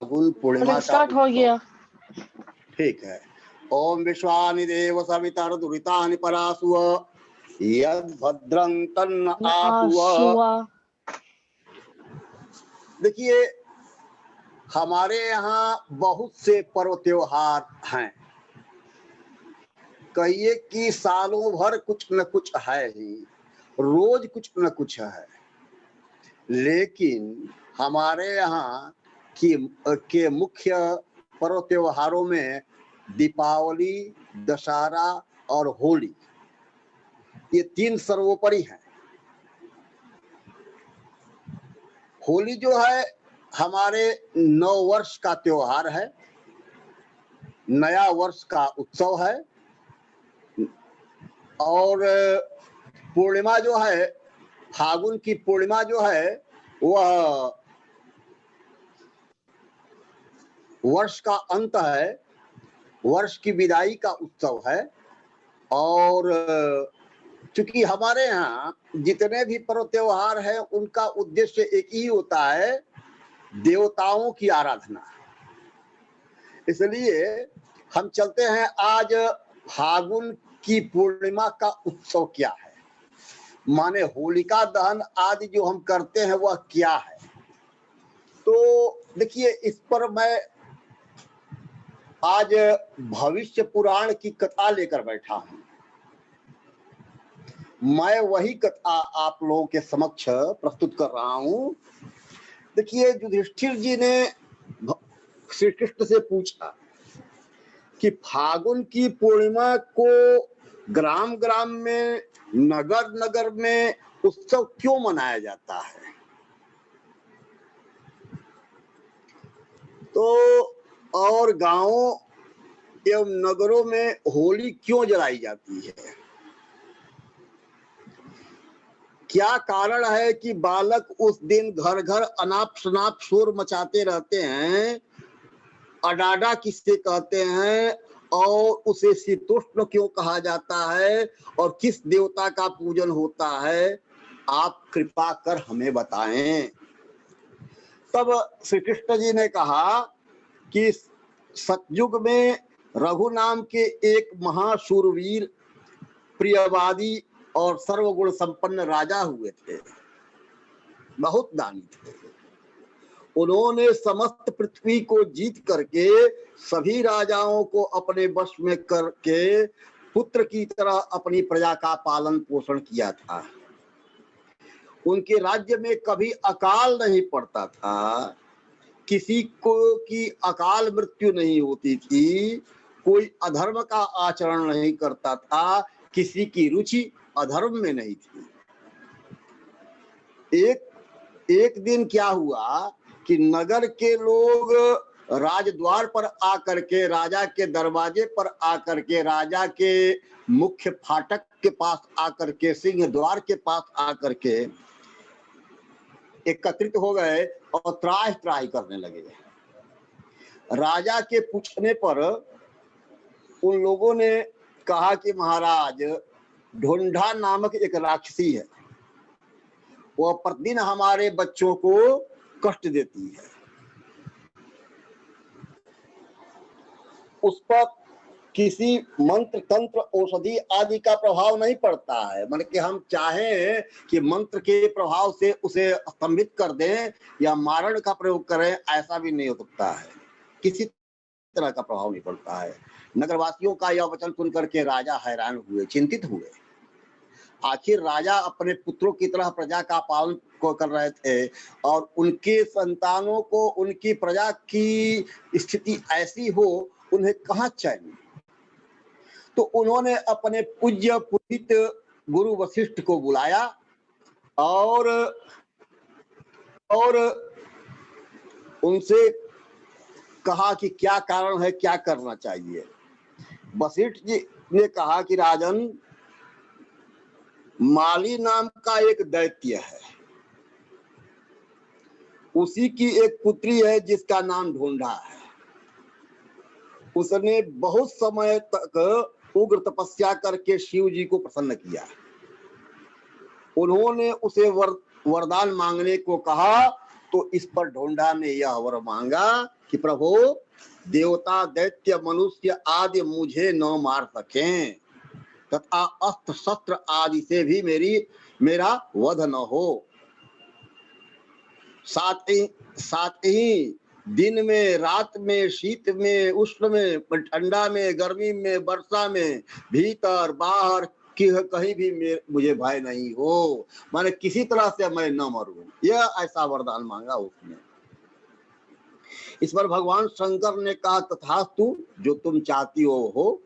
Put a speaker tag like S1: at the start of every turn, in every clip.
S1: फागुन पूर्णिमा का
S2: स्टार्ट हो गया।
S1: ठीक है। ओम विश्वानि देव सवितर दुरितानि परासुव यद भद्रं तन्न आसुव। देखिए, हमारे यहाँ बहुत से पर्व त्योहार हैं। कहिए कि सालों भर कुछ न कुछ है ही, रोज कुछ न कुछ है। लेकिन हमारे यहाँ के मुख्य पर्व त्योहारों में दीपावली, दशहरा और होली, ये तीन सर्वोपरि हैं। होली जो है हमारे नव वर्ष का त्योहार है, नया वर्ष का उत्सव है। और पूर्णिमा जो है, फागुन की पूर्णिमा जो है, वह वर्ष का अंत है, वर्ष की विदाई का उत्सव है। और चूंकि हमारे यहाँ जितने भी पर्व त्योहार हैं उनका उद्देश्य एक ही होता है, देवताओं की आराधना। इसलिए हम चलते हैं आज फागुन की पूर्णिमा का उत्सव क्या है, माने होलिका दहन आदि जो हम करते हैं वह क्या है। तो देखिए, इस पर मैं आज भविष्य पुराण की कथा लेकर बैठा हूं। मैं वही कथा आप लोगों के समक्ष प्रस्तुत कर रहा हूं। देखिए, युधिष्ठिर जी ने श्री कृष्ण से पूछा कि फागुन की पूर्णिमा को ग्राम ग्राम में, नगर नगर में उत्सव क्यों मनाया जाता है। तो और गांवों एवं नगरों में होली क्यों जलाई जाती है। क्या कारण है कि बालक उस दिन घर घर अनाप शनाप शोर मचाते रहते हैं, अडाडा किससे कहते हैं, और उसे शीतोष्ण क्यों कहा जाता है, और किस देवता का पूजन होता है, आप कृपा कर हमें बताएं। तब श्री कृष्ण जी ने कहा कि सतयुग में रघु नाम के एक महाशूरवीर, प्रियवादी और सर्वगुण संपन्न राजा हुए थे, बहुत दानी थे। उन्होंने समस्त पृथ्वी को जीत करके सभी राजाओं को अपने वश में करके पुत्र की तरह अपनी प्रजा का पालन पोषण किया था। उनके राज्य में कभी अकाल नहीं पड़ता था, किसी को की अकाल मृत्यु नहीं होती थी, कोई अधर्म का आचरण नहीं करता था, किसी की रुचि अधर्म में नहीं थी। एक दिन क्या हुआ कि नगर के लोग राजद्वार पर आकर के, राजा के दरवाजे पर आकर के, राजा के मुख्य फाटक के पास आकर के, सिंह द्वार के पास आकर के एकत्रित हो गए और त्राहि त्राहि करने लगे। राजा के पूछने पर उन लोगों ने कहा कि महाराज, ढूंढा नामक एक राक्षसी है, वह प्रतिदिन हमारे बच्चों को कष्ट देती है। उस पर किसी मंत्र तंत्र औषधि आदि का प्रभाव नहीं पड़ता है। मतलब कि हम चाहें कि मंत्र के प्रभाव से उसे स्तंभित कर दें या मारण का प्रयोग करें, ऐसा भी नहीं हो सकता है, किसी तरह का प्रभाव नहीं पड़ता है। नगरवासियों का यह वचन सुनकर के राजा हैरान हुए, चिंतित हुए। आखिर राजा अपने पुत्रों की तरह प्रजा का पालन को कर रहे थे और उनके संतानों को, उनकी प्रजा की स्थिति ऐसी हो, उन्हें कहां चैन। तो उन्होंने अपने पूज्य पुरोहित गुरु वशिष्ठ को बुलाया और उनसे कहा कि क्या कारण है, क्या करना चाहिए। वशिष्ठ जी ने कहा कि राजन, माली नाम का एक दैत्य है, उसी की एक पुत्री है जिसका नाम ढूंढा है। उसने बहुत समय तक उग्र तपस्या करके शिव जी को प्रसन्न किया। उन्होंने उसे वरदान मांगने को कहा तो इस पर ढोंढा ने यह वर मांगा कि प्रभु देवता दैत्य मनुष्य आदि मुझे न मार सकें तथा अस्त्र शस्त्र आदि से भी मेरा वध न हो। साथ ही दिन में, रात में, शीत में, उष्ण में, ठंडा में, गर्मी में, वर्षा में, भीतर बाहर कहीं भी मुझे भय नहीं हो, माने किसी तरह से मैं न मरूं, यह ऐसा वरदान मांगा उसने। इस पर भगवान शंकर ने कहा तथास्तु, जो तुम चाहती हो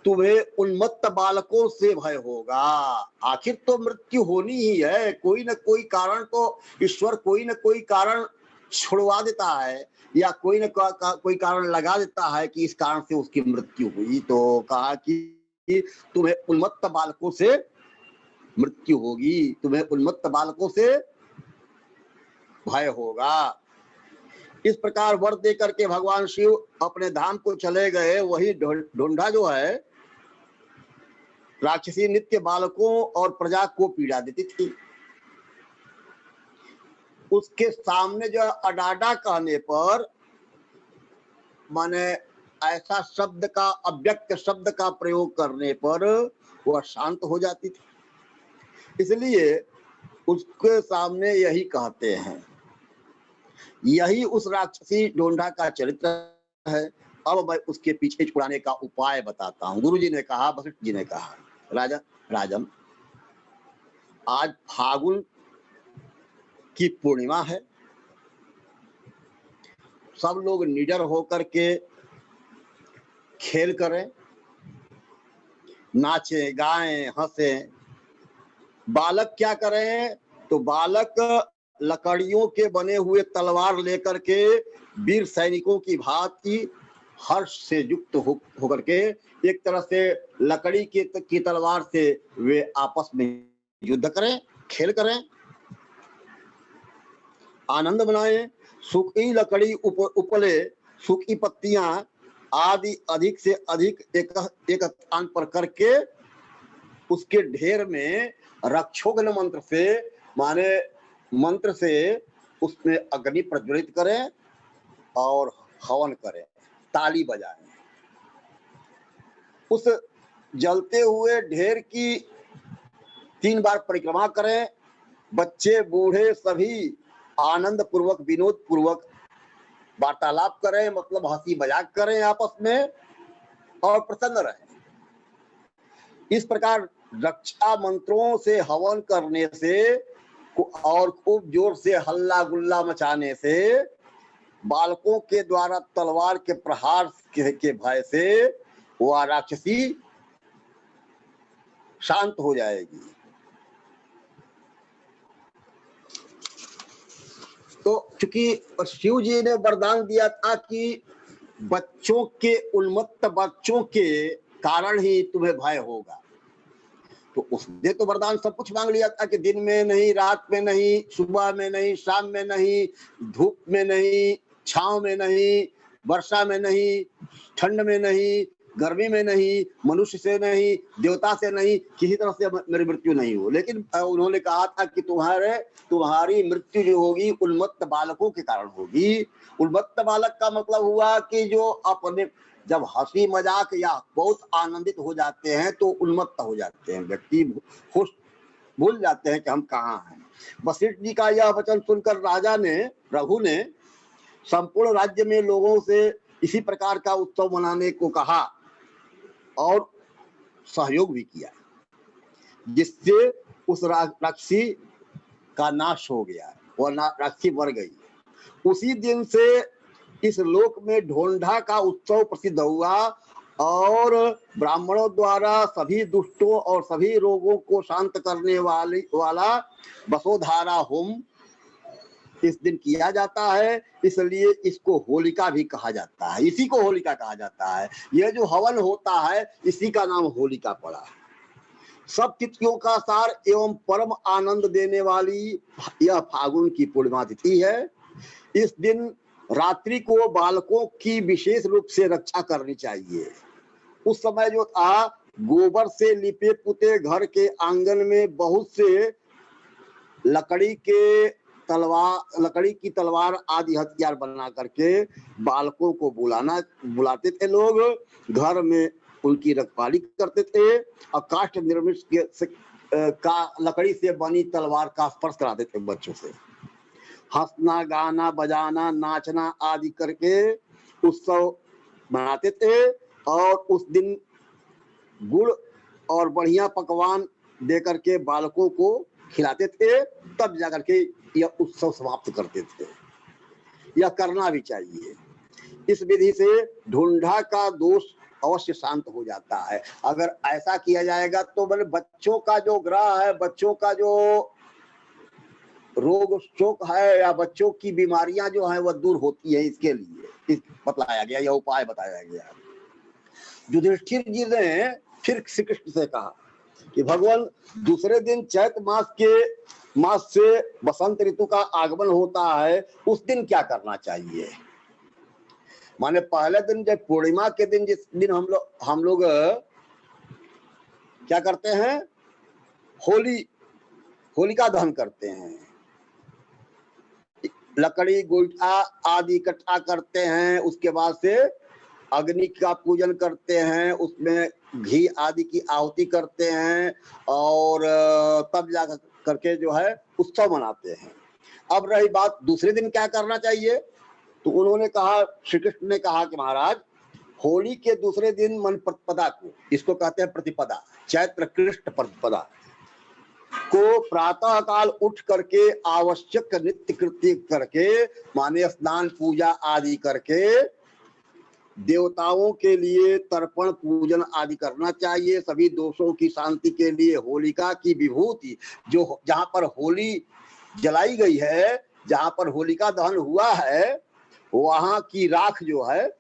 S1: तुम्हें उन्मत्त बालकों से भय होगा। आखिर तो मृत्यु होनी ही है, कोई न कोई कारण तो ईश्वर कोई न कोई कारण छुड़वा देता है या कोई न कोई कारण लगा देता है कि इस कारण से उसकी मृत्यु हुई। तो कहा कि तुम्हें उन्मत्त बालकों से मृत्यु होगी, तुम्हें उन्मत्त बालकों से भय होगा। इस प्रकार वर दे करके भगवान शिव अपने धाम को चले गए। वही ढोंढा जो है राक्षसी नित्य बालकों और प्रजा को पीड़ा देती थी। उसके सामने जो अडाडा कहने पर माने ऐसा शब्द का, अव्यक्त शब्द का प्रयोग करने पर वह शांत हो जाती थी। इसलिए उसके सामने यही कहते हैं। यही उस राक्षसी ढोंढा का चरित्र है। अब मैं उसके पीछे छुड़ाने का उपाय बताता हूँ। गुरु जी ने कहा, वशिष्ठ जी ने कहा, राजन आज फागुन की पूर्णिमा है, सब लोग निडर होकर के खेल करें, नाचें, गाएं, हंसें। बालक क्या करें? तो बालक लकड़ियों के बने हुए तलवार लेकर के वीर सैनिकों की भांति हर्ष से युक्त होकर के एक तरह से लकड़ी की तलवार से वे आपस में युद्ध करें, खेल करें, आनंद बनाएं। सूखी लकड़ी उपले, सूखी पत्तियां आदि अधिक से अधिक एक स्थान पर करके उसके ढेर में रक्षोघ्न मंत्र से, माने मंत्र से उसमें अग्नि प्रज्वलित करें और हवन करें, ताली बजाएं। उस जलते हुए ढेर की 3 बार परिक्रमा करें। बच्चे बूढ़े सभी आनंद पूर्वक, विनोद पूर्वक वार्तालाप करें, मतलब हंसी मजाक करें आपस में और प्रसन्न रहें। इस प्रकार रक्षा मंत्रों से हवन करने से और खूब जोर से हल्ला गुल्ला मचाने से बालकों के द्वारा तलवार के प्रहार के भय से वह राक्षसी शांत हो जाएगी। तो चूंकि शिव जी ने वरदान दिया था कि बच्चों के, उन्मत्त बच्चों के कारण ही तुम्हें भय होगा, तो उसने तो वरदान सब कुछ मांग लिया था कि दिन में नहीं, रात में नहीं, सुबह में नहीं, शाम में नहीं, धूप में नहीं, छांव में नहीं, वर्षा में नहीं, ठंड में नहीं, गर्मी में नहीं, मनुष्य से नहीं, देवता से नहीं, किसी तरह से मेरी मृत्यु नहीं हो। लेकिन उन्होंने कहा था कि तुम्हारी मृत्यु जो होगी उन्मत्त बालकों के कारण होगी। उन्मत्त बालक का मतलब हुआ कि जो अपने जब हंसी मजाक या बहुत आनंदित हो जाते हैं तो उन्मत्त हो जाते हैं, व्यक्ति खुश भूल जाते हैं कि हम कहाँ हैं। वशिष्ठ जी का यह वचन सुनकर राजा ने, रघु ने संपूर्ण राज्य में लोगों से इसी प्रकार का उत्सव मनाने को कहा और सहयोग भी किया, जिससे उस राक्षसी का नाश हो गया, वह राक्षसी मर गई। उसी दिन से इस लोक में ढोंढा का उत्सव प्रसिद्ध हुआ और ब्राह्मणों द्वारा सभी दुष्टों और सभी रोगों को शांत करने वाला बसोधारा होम इस दिन किया जाता है। इसलिए इसको होलिका भी कहा जाता है, इसी को होलिका कहा जाता है। यह जो हवन होता है इसी का नाम होलिका पड़ा। सब तिथियों का सार एवं परम आनंद देने वाली यह फागुन की पूर्णिमा तिथि है। इस दिन रात्रि को बालकों की विशेष रूप से रक्षा करनी चाहिए। उस समय जो था गोबर से लिपे पुते घर के आंगन में बहुत से लकड़ी के तलवार, लकड़ी की तलवार आदि हथियार बना करके बालकों को बुलाते थे लोग, घर में उनकी रखवाली करते थे और काष्ठ निर्मित का लकड़ी से बनी तलवार का स्पर्श कराते थे बच्चों से। हंसना, गाना, बजाना, नाचना आदि करके उत्सव मनाते थे और उस दिन गुड़ और बढ़िया पकवान दे करके बालकों को खिलाते थे, तब जाकर के यह उत्सव समाप्त करते थे। यह करना भी चाहिए। इस विधि से ढूंढा का दोष अवश्य शांत हो जाता है। अगर ऐसा किया जाएगा तो मतलब बच्चों का जो ग्रह है, बच्चों का जो रोग शोक है या बच्चों की बीमारियां जो है वह दूर होती है। इसके लिए बताया गया, यह उपाय बताया गया। युधिष्ठिर जी ने फिर श्री कृष्ण से कहा कि भगवान, दूसरे दिन चैत मास से बसंत ऋतु का आगमन होता है, उस दिन क्या करना चाहिए? माने पहले दिन जब पूर्णिमा के दिन, जिस दिन हम लोग क्या करते हैं, होलिका दहन करते हैं, लकड़ी गोईठा आदि इकट्ठा करते हैं, उसके बाद से अग्नि का पूजन करते हैं, उसमें घी आदि की आहुति करते हैं और तब जा करके जो है उत्सव मनाते हैं। अब रही बात दूसरे दिन क्या करना चाहिए, तो उन्होंने कहा, श्री कृष्ण ने कहा कि महाराज, होली के दूसरे दिन मन प्रतिपदा को, इसको कहते हैं प्रतिपदा, चैत्र कृष्ण प्रतिपदा को प्रातः काल उठ करके आवश्यक नित्य कृत्य करके, माने स्नान पूजा आदि करके देवताओं के लिए तर्पण पूजन आदि करना चाहिए। सभी दोषों की शांति के लिए होलिका की विभूति, जो जहां पर होली जलाई गई है, जहां पर होलिका दहन हुआ है, वहां की राख जो है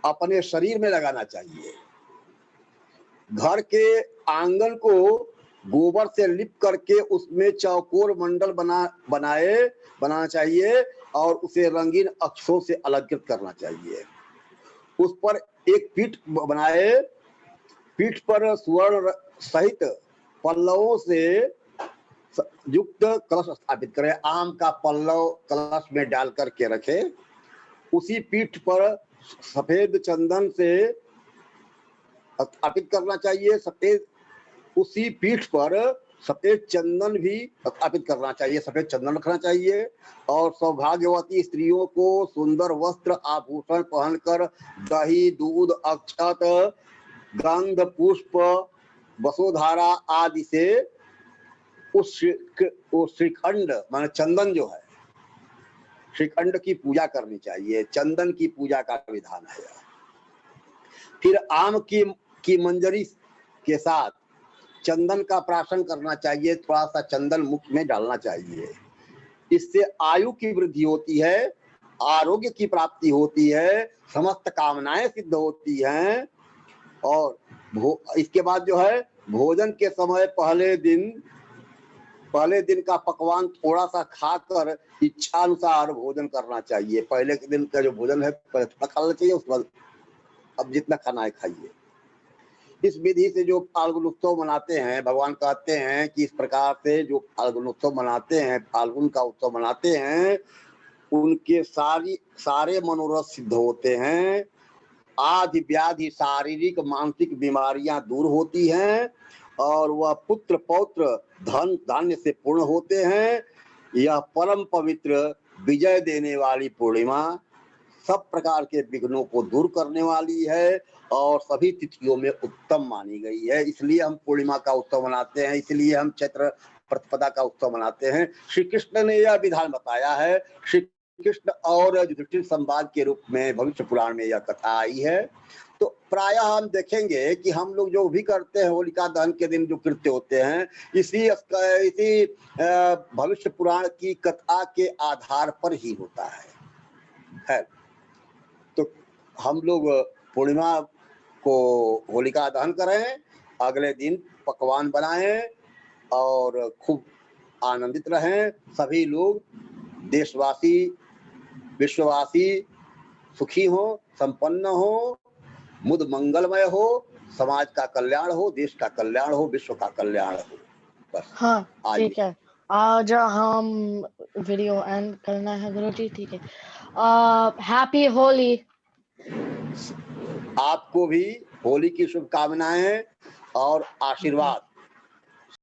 S1: अपने शरीर में लगाना चाहिए। घर के आंगन को गोबर से लिप करके उसमें चौकोर मंडल बनाना चाहिए और उसे रंगीन अक्षरों से अलंकृत करना चाहिए। उस पर एक पीठ बनाए, पीठ पर स्वर्ण सहित पल्लवों से युक्त कलश स्थापित करें। आम का पल्लव कलश में डाल करके रखे। उसी पीठ पर सफेद चंदन से स्थापित करना चाहिए। उसी पीठ पर सफेद चंदन भी स्थापित करना चाहिए, सफेद चंदन रखना चाहिए। और सौभाग्यवती स्त्रियों को सुंदर वस्त्र आभूषण पहनकर दही, दूध, अक्षत, गंध, पुष्प, वसुधारा आदि से उस श्रीखंड माने चंदन जो है, श्रीखंड की पूजा करनी चाहिए। चंदन की पूजा का विधान है। फिर आम की मंजरी के साथ चंदन का प्राशन करना चाहिए। थोड़ा सा चंदन मुख में डालना चाहिए। इससे आयु की वृद्धि होती है, आरोग्य की प्राप्ति होती है, समस्त कामनाएं सिद्ध होती हैं। और इसके बाद जो है भोजन के समय पहले दिन का पकवान थोड़ा सा खाकर इच्छा अनुसार भोजन करना चाहिए। पहले के दिन का जो भोजन है पहले थोड़ा खा लेना चाहिए, उसके बाद अब जितना खाना है खाइए। इस विधि से जो फाल्गुन उत्सव मनाते हैं, भगवान कहते हैं कि इस प्रकार से जो फाल्गुन उत्सव मनाते हैं, फाल्गुन का उत्सव मनाते हैं, उनके सारे मनोरथ सिद्ध होते हैं। आदि व्याधि, शारीरिक मानसिक बीमारियां दूर होती हैं और वह पुत्र पौत्र धन धान्य से पूर्ण होते हैं। यह परम पवित्र विजय देने वाली पूर्णिमा सब प्रकार के विघ्नों को दूर करने वाली है और सभी तिथियों में उत्तम मानी गई है। इसलिए हम पूर्णिमा का उत्सव मनाते हैं, इसलिए हम चैत्र प्रतिपदा का उत्सव मनाते हैं। श्री कृष्ण ने यह विधान बताया है। श्री कृष्ण और युधिष्ठिर संवाद के रूप में भविष्य पुराण में यह कथा आई है। तो प्रायः हम देखेंगे कि हम लोग जो भी करते हैं होलिका दहन के दिन जो कृत्य होते हैं, इसी भविष्य पुराण की कथा के आधार पर ही होता है। तो हम लोग पूर्णिमा को होलिका दहन करें, अगले दिन पकवान बनाएं और खूब आनंदित रहें। सभी लोग, देशवासी, विश्ववासी सुखी हो, संपन्न हो, मुद मंगलमय हो, समाज का कल्याण हो, देश का कल्याण हो, विश्व का कल्याण हो। बस
S2: हाँ ठीक है। आज हम वीडियो एंड करना है गुरुजी, ठीक है। हैप्पी होली।
S1: आपको भी होली की शुभकामनाएं और आशीर्वाद।